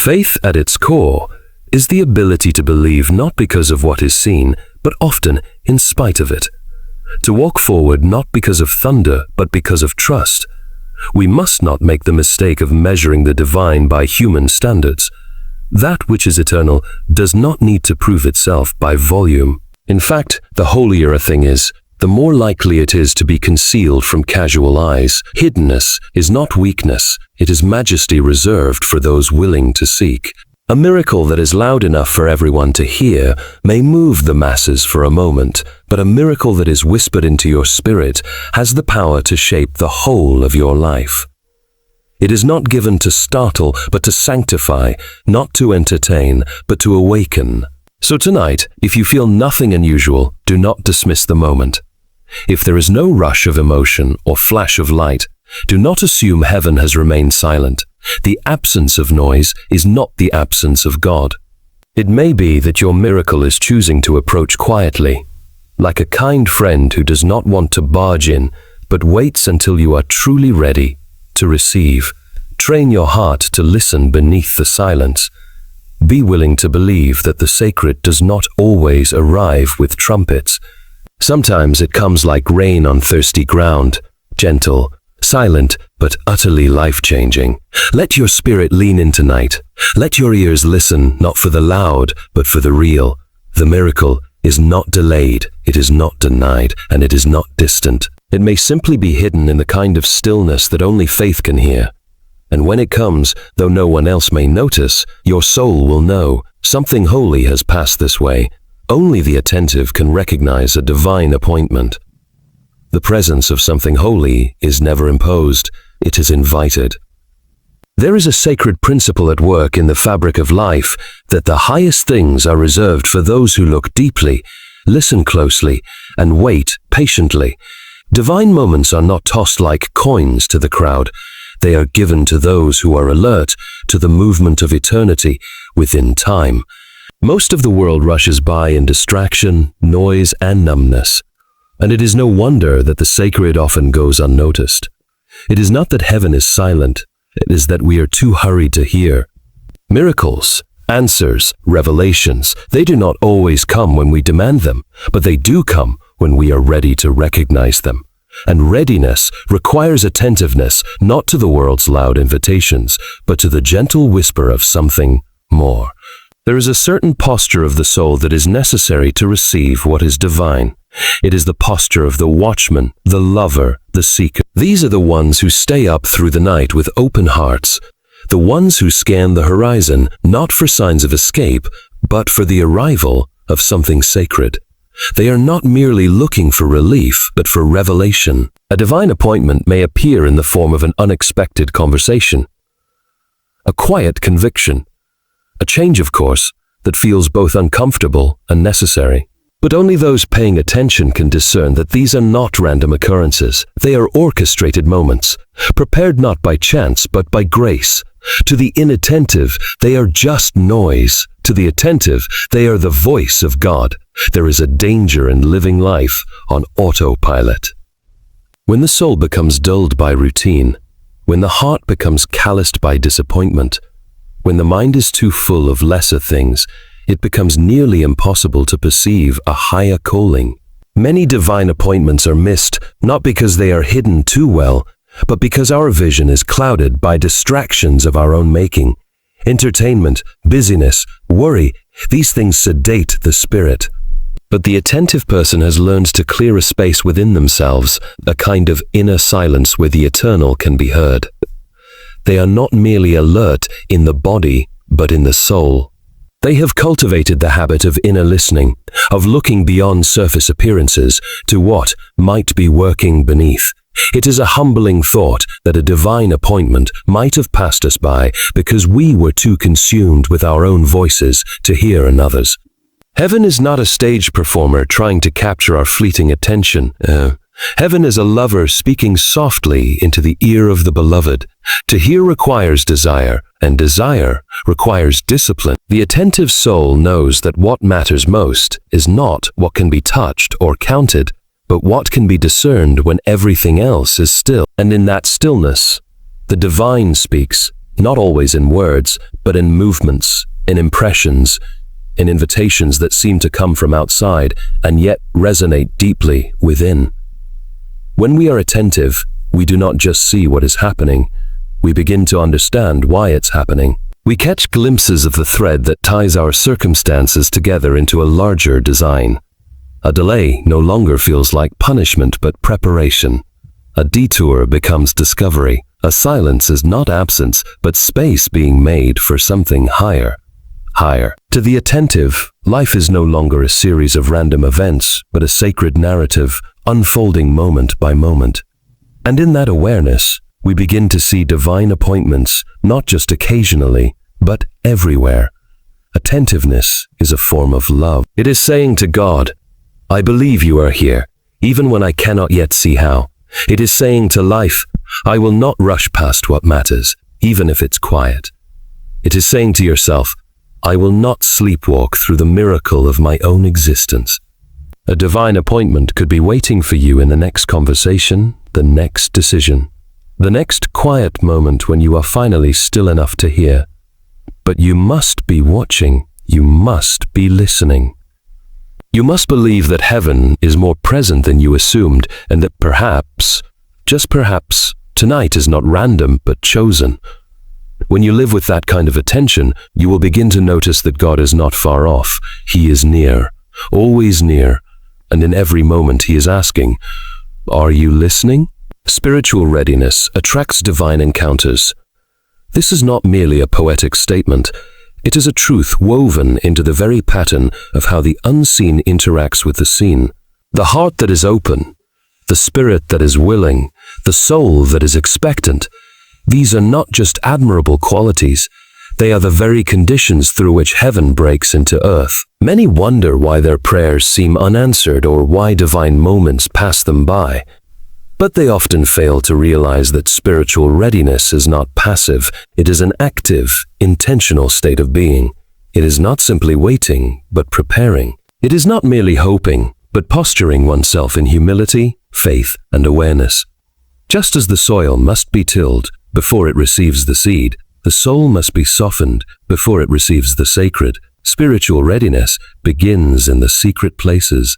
Faith at its core is the ability to believe not because of what is seen, but often in spite of it. To walk forward not because of thunder, but because of trust. We must not make the mistake of measuring the divine by human standards. That which is eternal does not need to prove itself by volume. In fact, the holier a thing is, the more likely it is to be concealed from casual eyes. Hiddenness is not weakness, it is majesty reserved for those willing to seek. A miracle that is loud enough for everyone to hear may move the masses for a moment, but a miracle that is whispered into your spirit has the power to shape the whole of your life. It is not given to startle, but to sanctify, not to entertain, but to awaken. So tonight, if you feel nothing unusual, do not dismiss the moment. If there is no rush of emotion or flash of light, do not assume heaven has remained silent. The absence of noise is not the absence of God. It may be that your miracle is choosing to approach quietly, like a kind friend who does not want to barge in, but waits until you are truly ready to receive. Train your heart to listen beneath the silence. Be willing to believe that the sacred does not always arrive with trumpets. Sometimes it comes like rain on thirsty ground, gentle, silent, but utterly life-changing. Let your spirit lean in tonight. Let your ears listen, not for the loud, but for the real. The miracle is not delayed, it is not denied, and it is not distant. It may simply be hidden in the kind of stillness that only faith can hear. And when it comes, though no one else may notice, your soul will know something holy has passed this way. Only the attentive can recognize a divine appointment. The presence of something holy is never imposed, it is invited. There is a sacred principle at work in the fabric of life that the highest things are reserved for those who look deeply, listen closely, and wait patiently. Divine moments are not tossed like coins to the crowd. They are given to those who are alert to the movement of eternity within time. Most of the world rushes by in distraction, noise, and numbness. And it is no wonder that the sacred often goes unnoticed. It is not that heaven is silent, it is that we are too hurried to hear. Miracles, answers, revelations, they do not always come when we demand them, but they do come when we are ready to recognize them. And readiness requires attentiveness, not to the world's loud invitations, but to the gentle whisper of something more. There is a certain posture of the soul that is necessary to receive what is divine. It is the posture of the watchman, the lover, the seeker. These are the ones who stay up through the night with open hearts, the ones who scan the horizon not for signs of escape, but for the arrival of something sacred. They are not merely looking for relief, but for revelation. A divine appointment may appear in the form of an unexpected conversation, a quiet conviction, a change of course that feels both uncomfortable and necessary. But only those paying attention can discern that these are not random occurrences. They are orchestrated moments, prepared not by chance, but by grace. To the inattentive, they are just noise. To the attentive, they are the voice of God. There is a danger in living life on autopilot. When the soul becomes dulled by routine, when the heart becomes calloused by disappointment, when the mind is too full of lesser things, it becomes nearly impossible to perceive a higher calling. Many divine appointments are missed, not because they are hidden too well, but because our vision is clouded by distractions of our own making. Entertainment, busyness, worry, these things sedate the spirit. But the attentive person has learned to clear a space within themselves, a kind of inner silence where the eternal can be heard. They are not merely alert in the body, but in the soul. They have cultivated the habit of inner listening, of looking beyond surface appearances to what might be working beneath. It is a humbling thought that a divine appointment might have passed us by because we were too consumed with our own voices to hear another's. Heaven is not a stage performer trying to capture our fleeting attention. Heaven is a lover speaking softly into the ear of the beloved. To hear requires desire, and desire requires discipline. The attentive soul knows that what matters most is not what can be touched or counted, but what can be discerned when everything else is still. And in that stillness, the divine speaks, not always in words, but in movements, in impressions, in invitations that seem to come from outside and yet resonate deeply within. When we are attentive, we do not just see what is happening, we begin to understand why it's happening. We catch glimpses of the thread that ties our circumstances together into a larger design. A delay no longer feels like punishment but preparation. A detour becomes discovery. A silence is not absence, but space being made for something higher. Higher. To the attentive, life is no longer a series of random events, but a sacred narrative, unfolding moment by moment. And in that awareness, we begin to see divine appointments, not just occasionally, but everywhere. Attentiveness is a form of love. It is saying to God, I believe you are here, even when I cannot yet see how. It is saying to life, I will not rush past what matters, even if it's quiet. It is saying to yourself, I will not sleepwalk through the miracle of my own existence. A divine appointment could be waiting for you in the next conversation, the next decision, the next quiet moment when you are finally still enough to hear. But you must be watching, you must be listening. You must believe that heaven is more present than you assumed, and that perhaps, just perhaps, tonight is not random but chosen. When you live with that kind of attention, you will begin to notice that God is not far off. He is near, always near, and in every moment He is asking, are you listening? Spiritual readiness attracts divine encounters. This is not merely a poetic statement. It is a truth woven into the very pattern of how the unseen interacts with the seen. The heart that is open, the spirit that is willing, the soul that is expectant. These are not just admirable qualities. They are the very conditions through which heaven breaks into earth. Many wonder why their prayers seem unanswered or why divine moments pass them by. But they often fail to realize that spiritual readiness is not passive. It is an active, intentional state of being. It is not simply waiting, but preparing. It is not merely hoping, but posturing oneself in humility, faith, and awareness. Just as the soil must be tilled before it receives the seed, the soul must be softened before it receives the sacred. Spiritual readiness begins in the secret places.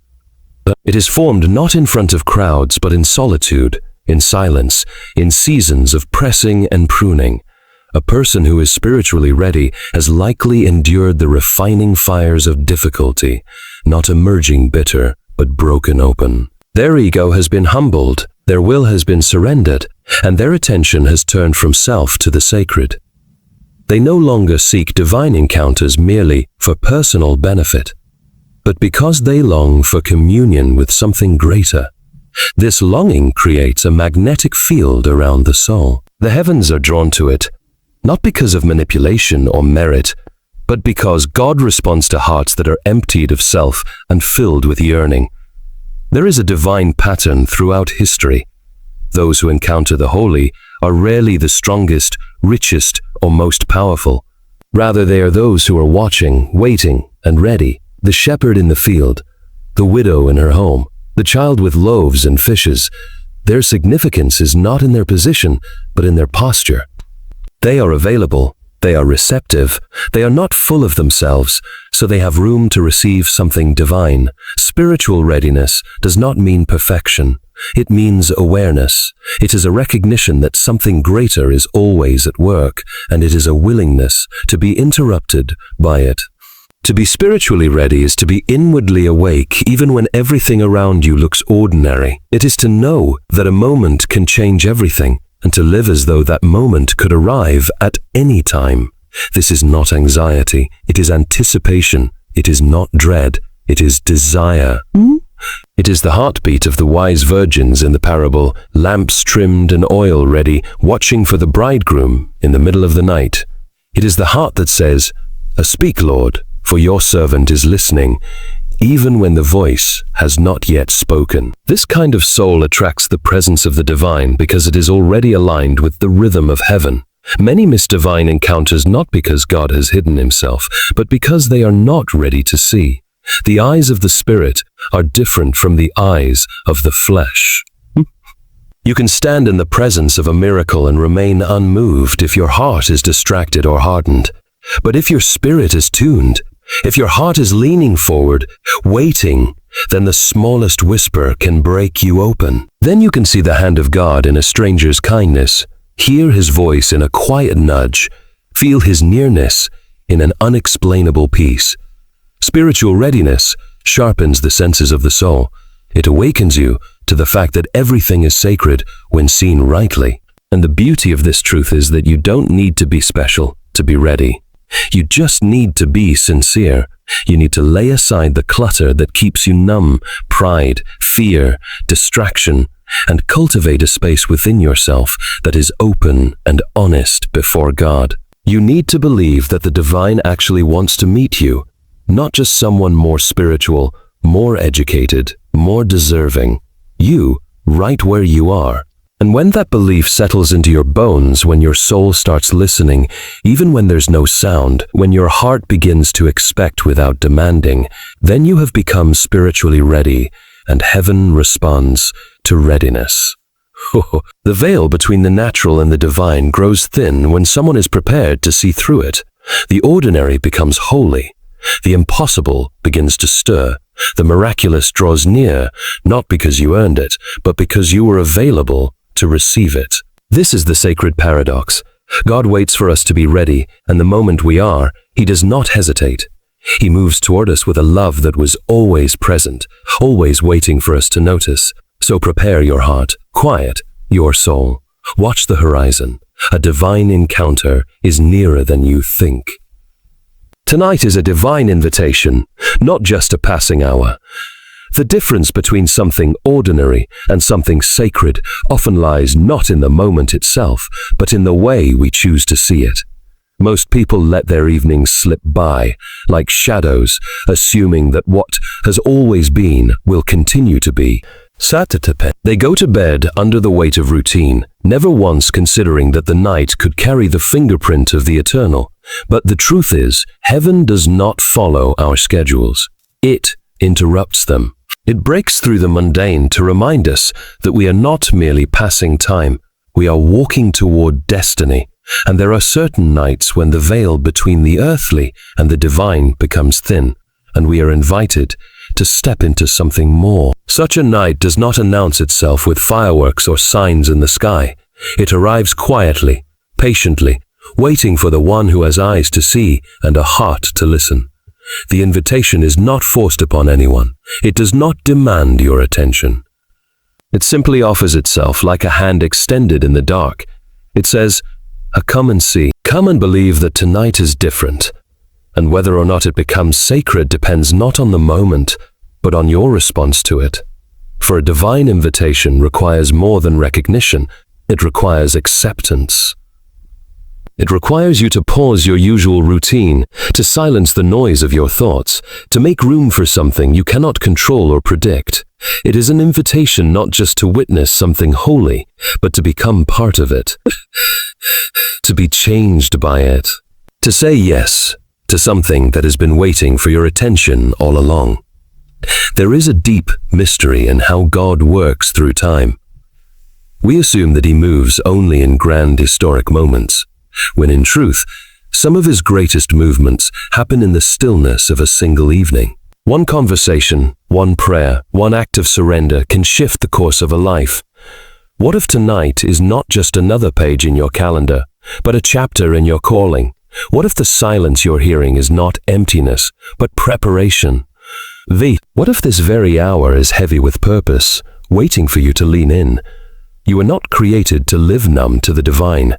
It is formed not in front of crowds, but in solitude, in silence, in seasons of pressing and pruning. A person who is spiritually ready has likely endured the refining fires of difficulty, not emerging bitter, but broken open. Their ego has been humbled, their will has been surrendered, and their attention has turned from self to the sacred. They no longer seek divine encounters merely for personal benefit, but because they long for communion with something greater. This longing creates a magnetic field around the soul. The heavens are drawn to it, not because of manipulation or merit, but because God responds to hearts that are emptied of self and filled with yearning. There is a divine pattern throughout history. Those who encounter the holy are rarely the strongest, richest, or most powerful. Rather, they are those who are watching, waiting, and ready. The shepherd in the field, the widow in her home, the child with loaves and fishes. Their significance is not in their position, but in their posture. They are available, they are receptive, they are not full of themselves, so they have room to receive something divine. Spiritual readiness does not mean perfection. It means awareness. It is a recognition that something greater is always at work, and it is a willingness to be interrupted by it. To be spiritually ready is to be inwardly awake even when everything around you looks ordinary. It is to know that a moment can change everything, and to live as though that moment could arrive at any time. This is not anxiety, it is anticipation, it is not dread, it is desire. It is the heartbeat of the wise virgins in the parable, lamps trimmed and oil ready, watching for the bridegroom in the middle of the night. It is the heart that says, "Speak, Lord, for your servant is listening," even when the voice has not yet spoken. This kind of soul attracts the presence of the divine because it is already aligned with the rhythm of heaven. Many miss divine encounters not because God has hidden himself, but because they are not ready to see. The eyes of the Spirit are different from the eyes of the flesh. You can stand in the presence of a miracle and remain unmoved if your heart is distracted or hardened. But if your spirit is tuned, if your heart is leaning forward, waiting, then the smallest whisper can break you open. Then you can see the hand of God in a stranger's kindness, hear his voice in a quiet nudge, feel his nearness in an unexplainable peace. Spiritual readiness sharpens the senses of the soul. It awakens you to the fact that everything is sacred when seen rightly. And the beauty of this truth is that you don't need to be special to be ready. You just need to be sincere. You need to lay aside the clutter that keeps you numb, pride, fear, distraction, and cultivate a space within yourself that is open and honest before God. You need to believe that the divine actually wants to meet you, not just someone more spiritual, more educated, more deserving. You, right where you are. And when that belief settles into your bones, when your soul starts listening, even when there's no sound, when your heart begins to expect without demanding, then you have become spiritually ready, and heaven responds to readiness. The veil between the natural and the divine grows thin when someone is prepared to see through it. The ordinary becomes holy. The impossible begins to stir. The miraculous draws near, not because you earned it, but because you were available to receive it. This is the sacred paradox. God waits for us to be ready, and the moment we are, he does not hesitate. He moves toward us with a love that was always present, always waiting for us to notice. So prepare your heart, quiet your soul. Watch the horizon. A divine encounter is nearer than you think. Tonight is a divine invitation, not just a passing hour. The difference between something ordinary and something sacred often lies not in the moment itself, but in the way we choose to see it. Most people let their evenings slip by, like shadows, assuming that what has always been will continue to be. They go to bed under the weight of routine, never once considering that the night could carry the fingerprint of the eternal. But the truth is, heaven does not follow our schedules. It interrupts them. It breaks through the mundane to remind us that we are not merely passing time, we are walking toward destiny. And there are certain nights when the veil between the earthly and the divine becomes thin, and we are invited to step into something more. Such a night does not announce itself with fireworks or signs in the sky. It arrives quietly, patiently, waiting for the one who has eyes to see and a heart to listen. The invitation is not forced upon anyone. It does not demand your attention. It simply offers itself like a hand extended in the dark. It says, "Come and see. Come and believe that tonight is different." And whether or not it becomes sacred depends not on the moment, but on your response to it. For a divine invitation requires more than recognition. It requires acceptance. It requires you to pause your usual routine, to silence the noise of your thoughts, to make room for something you cannot control or predict. It is an invitation not just to witness something holy, but to become part of it, to be changed by it, to say yes to something that has been waiting for your attention all along. There is a deep mystery in how God works through time. We assume that he moves only in grand historic moments, when in truth, some of his greatest movements happen in the stillness of a single evening. One conversation, one prayer, one act of surrender can shift the course of a life. What if tonight is not just another page in your calendar, but a chapter in your calling? What if the silence you're hearing is not emptiness, but preparation? What if this very hour is heavy with purpose, waiting for you to lean in? You were not created to live numb to the divine.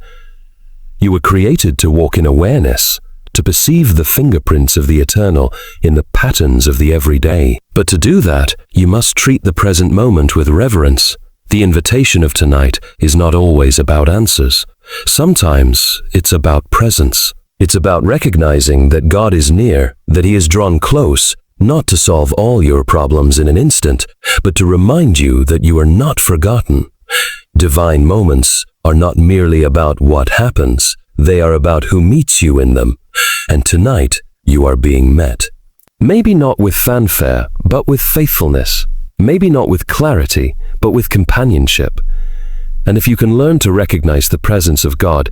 You were created to walk in awareness, to perceive the fingerprints of the eternal in the patterns of the everyday. But to do that, you must treat the present moment with reverence. The invitation of tonight is not always about answers. Sometimes it's about presence. It's about recognizing that God is near, that he is drawn close, not to solve all your problems in an instant, but to remind you that you are not forgotten. Divine moments are not merely about what happens, they are about who meets you in them. And tonight, you are being met. Maybe not with fanfare, but with faithfulness. Maybe not with clarity, but with companionship. And if you can learn to recognize the presence of God,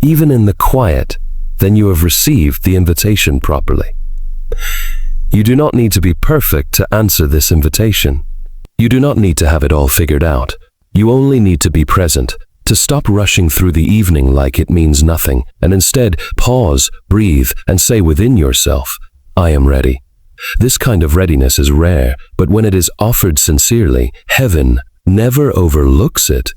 even in the quiet, then you have received the invitation properly. You do not need to be perfect to answer this invitation. You do not need to have it all figured out. You only need to be present, to stop rushing through the evening like it means nothing, and instead pause, breathe, and say within yourself, I am ready. This kind of readiness is rare, but when it is offered sincerely, heaven never overlooks it.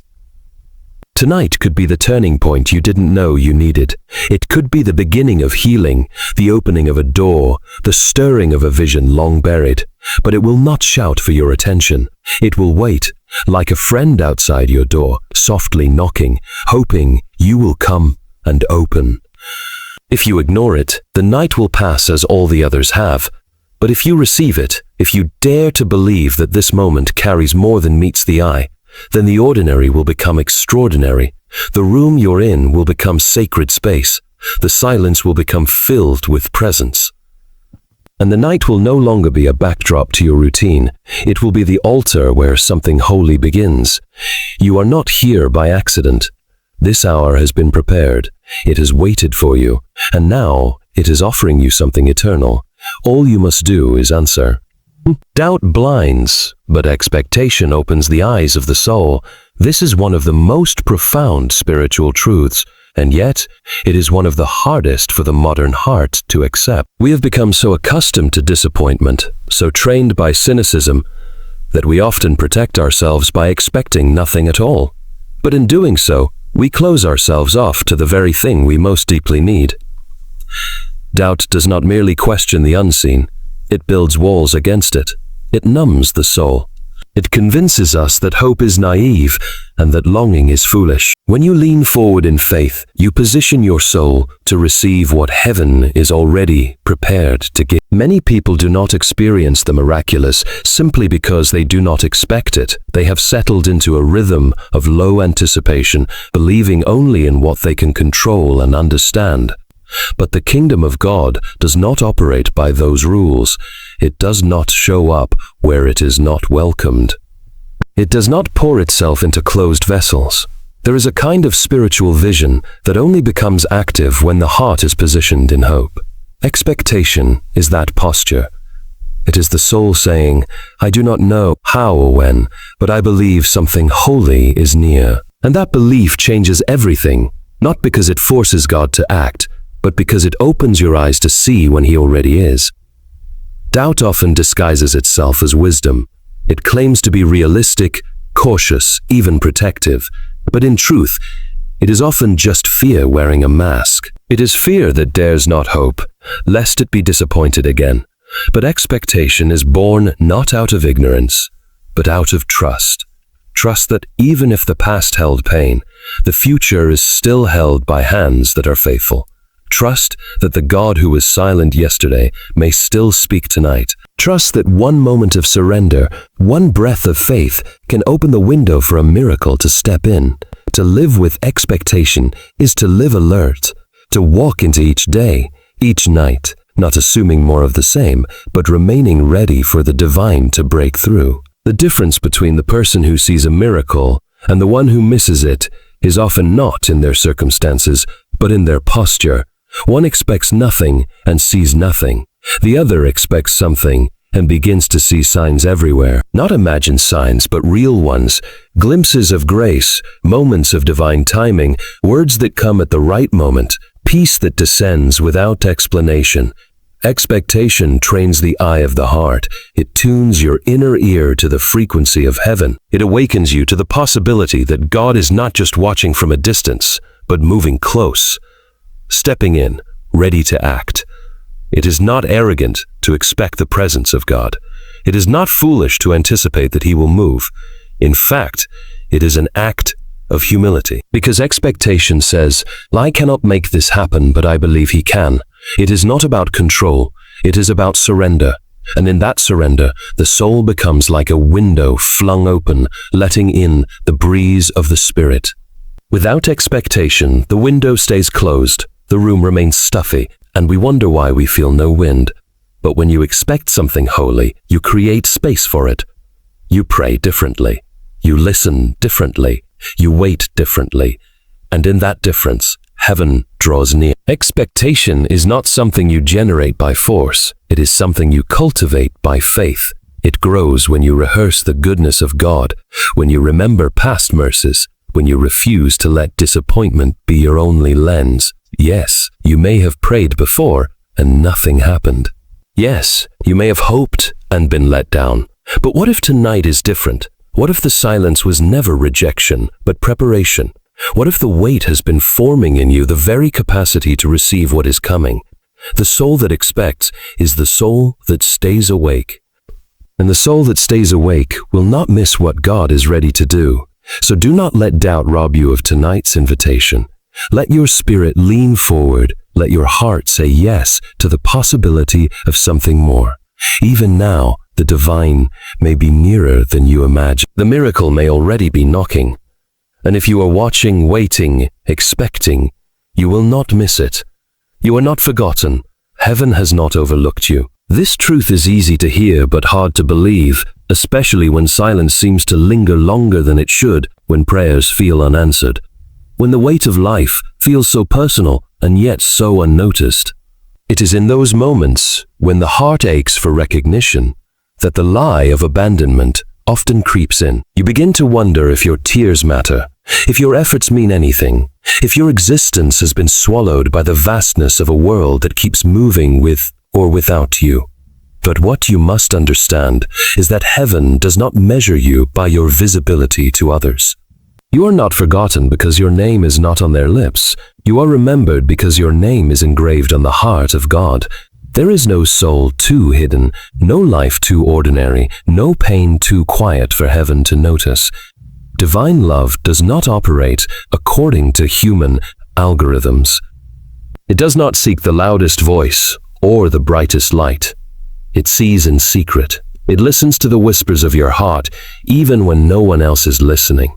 Tonight could be the turning point you didn't know you needed. It could be the beginning of healing, the opening of a door, the stirring of a vision long buried. But it will not shout for your attention. It will wait, like a friend outside your door, softly knocking, hoping you will come and open. If you ignore it, the night will pass as all the others have. But if you receive it, if you dare to believe that this moment carries more than meets the eye, then the ordinary will become extraordinary. The room you're in will become sacred space. The silence will become filled with presence. And the night will no longer be a backdrop to your routine. It will be the altar where something holy begins. You are not here by accident. This hour has been prepared. It has waited for you. And now it is offering you something eternal. All you must do is answer. Doubt blinds, but expectation opens the eyes of the soul. This is one of the most profound spiritual truths, and yet it is one of the hardest for the modern heart to accept. We have become so accustomed to disappointment, so trained by cynicism, that we often protect ourselves by expecting nothing at all. But in doing so, we close ourselves off to the very thing we most deeply need. Doubt does not merely question the unseen. It builds walls against it. It numbs the soul. It convinces us that hope is naive and that longing is foolish. When you lean forward in faith, you position your soul to receive what heaven is already prepared to give. Many people do not experience the miraculous simply because they do not expect it. They have settled into a rhythm of low anticipation, believing only in what they can control and understand. But the kingdom of God does not operate by those rules. It does not show up where it is not welcomed. It does not pour itself into closed vessels. There is a kind of spiritual vision that only becomes active when the heart is positioned in hope. Expectation is that posture. It is the soul saying, I do not know how or when, but I believe something holy is near. And that belief changes everything, not because it forces God to act, but because it opens your eyes to see when he already is. Doubt often disguises itself as wisdom. It claims to be realistic, cautious, even protective. But in truth, it is often just fear wearing a mask. It is fear that dares not hope, lest it be disappointed again. But expectation is born not out of ignorance, but out of trust. Trust that even if the past held pain, the future is still held by hands that are faithful. Trust that the God who was silent yesterday may still speak tonight. Trust that one moment of surrender, one breath of faith can open the window for a miracle to step in. To live with expectation is to live alert, to walk into each day, each night, not assuming more of the same, but remaining ready for the divine to break through. The difference between the person who sees a miracle and the one who misses it is often not in their circumstances, but in their posture. One expects nothing and sees nothing. The other expects something and begins to see signs everywhere. Not imagined signs, but real ones. Glimpses of grace, moments of divine timing, words that come at the right moment, peace that descends without explanation. Expectation trains the eye of the heart. It tunes your inner ear to the frequency of heaven. It awakens you to the possibility that God is not just watching from a distance, but moving close. Stepping in, ready to act. It is not arrogant to expect the presence of God. It is not foolish to anticipate that he will move. In fact, it is an act of humility. Because expectation says, I cannot make this happen, but I believe he can. It is not about control. It is about surrender. And in that surrender, the soul becomes like a window flung open, letting in the breeze of the Spirit. Without expectation, the window stays closed. The room remains stuffy, and we wonder why we feel no wind. But when you expect something holy, you create space for it. You pray differently. You listen differently. You wait differently, and in that difference, heaven draws near. Expectation is not something you generate by force. It is something you cultivate by faith. It grows when you rehearse the goodness of God, when you remember past mercies, when you refuse to let disappointment be your only lens. Yes, you may have prayed before and nothing happened. Yes, you may have hoped and been let down. But what if tonight is different? What if the silence was never rejection, but preparation? What if the weight has been forming in you the very capacity to receive what is coming? The soul that expects is the soul that stays awake. And the soul that stays awake will not miss what God is ready to do. So do not let doubt rob you of tonight's invitation. Let your spirit lean forward. Let your heart say yes to the possibility of something more. Even now, the divine may be nearer than you imagine. The miracle may already be knocking. And if you are watching, waiting, expecting, you will not miss it. You are not forgotten. Heaven has not overlooked you. This truth is easy to hear but hard to believe, especially when silence seems to linger longer than it should, when prayers feel unanswered, when the weight of life feels so personal and yet so unnoticed. It is in those moments, when the heart aches for recognition, that the lie of abandonment often creeps in. You begin to wonder if your tears matter, if your efforts mean anything, if your existence has been swallowed by the vastness of a world that keeps moving with or without you. But what you must understand is that heaven does not measure you by your visibility to others. You are not forgotten because your name is not on their lips. You are remembered because your name is engraved on the heart of God. There is no soul too hidden, no life too ordinary, no pain too quiet for heaven to notice. Divine love does not operate according to human algorithms. It does not seek the loudest voice or the brightest light. It sees in secret. It listens to the whispers of your heart, even when no one else is listening.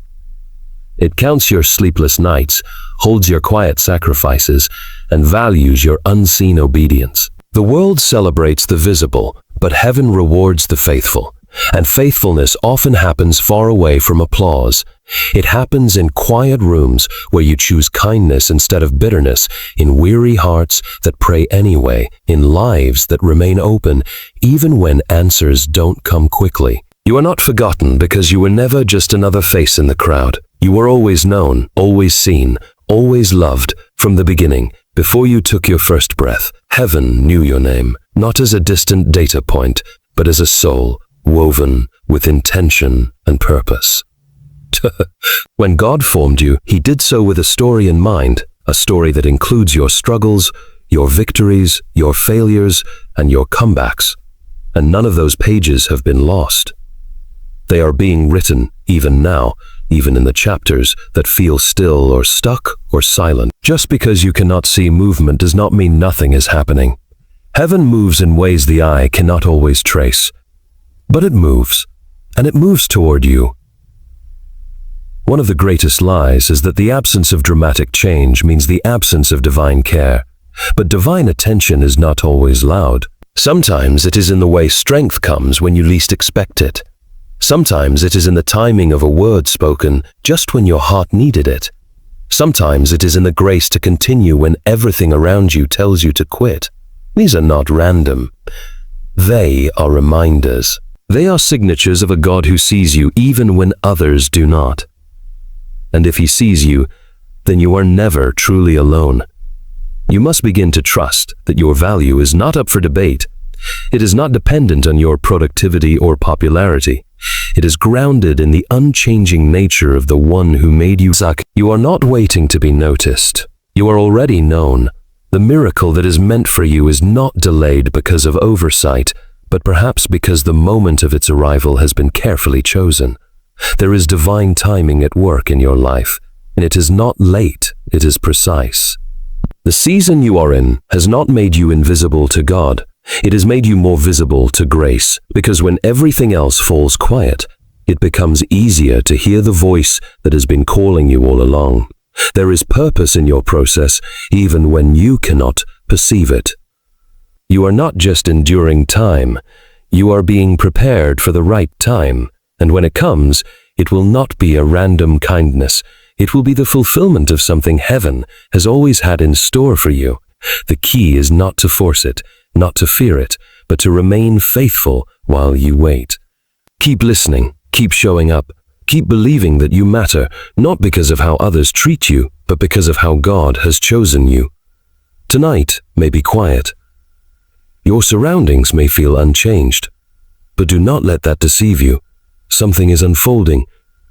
It counts your sleepless nights, holds your quiet sacrifices, and values your unseen obedience. The world celebrates the visible, but heaven rewards the faithful. And faithfulness often happens far away from applause. It happens in quiet rooms where you choose kindness instead of bitterness, in weary hearts that pray anyway, in lives that remain open, even when answers don't come quickly. You are not forgotten because you were never just another face in the crowd. You were always known, always seen, always loved from the beginning. Before you took your first breath, heaven knew your name, not as a distant data point, but as a soul, woven with intention and purpose. When God formed you, He did so with a story in mind, a story that includes your struggles, your victories, your failures, and your comebacks. And none of those pages have been lost. They are being written even now, even in the chapters that feel still or stuck or silent. Just because you cannot see movement does not mean nothing is happening. Heaven moves in ways the eye cannot always trace. But it moves, and it moves toward you. One of the greatest lies is that the absence of dramatic change means the absence of divine care. But divine attention is not always loud. Sometimes it is in the way strength comes when you least expect it. Sometimes it is in the timing of a word spoken just when your heart needed it. Sometimes it is in the grace to continue when everything around you tells you to quit. These are not random. They are reminders. They are signatures of a God who sees you even when others do not. And if He sees you, then you are never truly alone. You must begin to trust that your value is not up for debate. It is not dependent on your productivity or popularity. It is grounded in the unchanging nature of the one who made you. You are not waiting to be noticed. You are already known. The miracle that is meant for you is not delayed because of oversight, but perhaps because the moment of its arrival has been carefully chosen. There is divine timing at work in your life, and it is not late, it is precise. The season you are in has not made you invisible to God. It has made you more visible to grace, because when everything else falls quiet, it becomes easier to hear the voice that has been calling you all along. There is purpose in your process, even when you cannot perceive it. You are not just enduring time, you are being prepared for the right time, and when it comes, It will not be a random kindness. It will be the fulfillment of something heaven has always had in store for you. The key is not to force it, not to fear it, but to remain faithful while you wait. Keep listening, keep showing up, keep believing that you matter, not because of how others treat you, but because of how God has chosen you. Tonight may be quiet. Your surroundings may feel unchanged, but do not let that deceive you. Something is unfolding.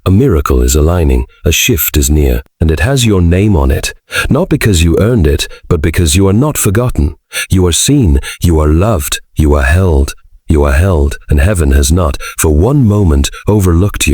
A miracle is aligning, a shift is near, and it has your name on it. Not because you earned it, but because you are not forgotten. You are seen, you are loved, you are held. You are held, and heaven has not, for one moment, overlooked you.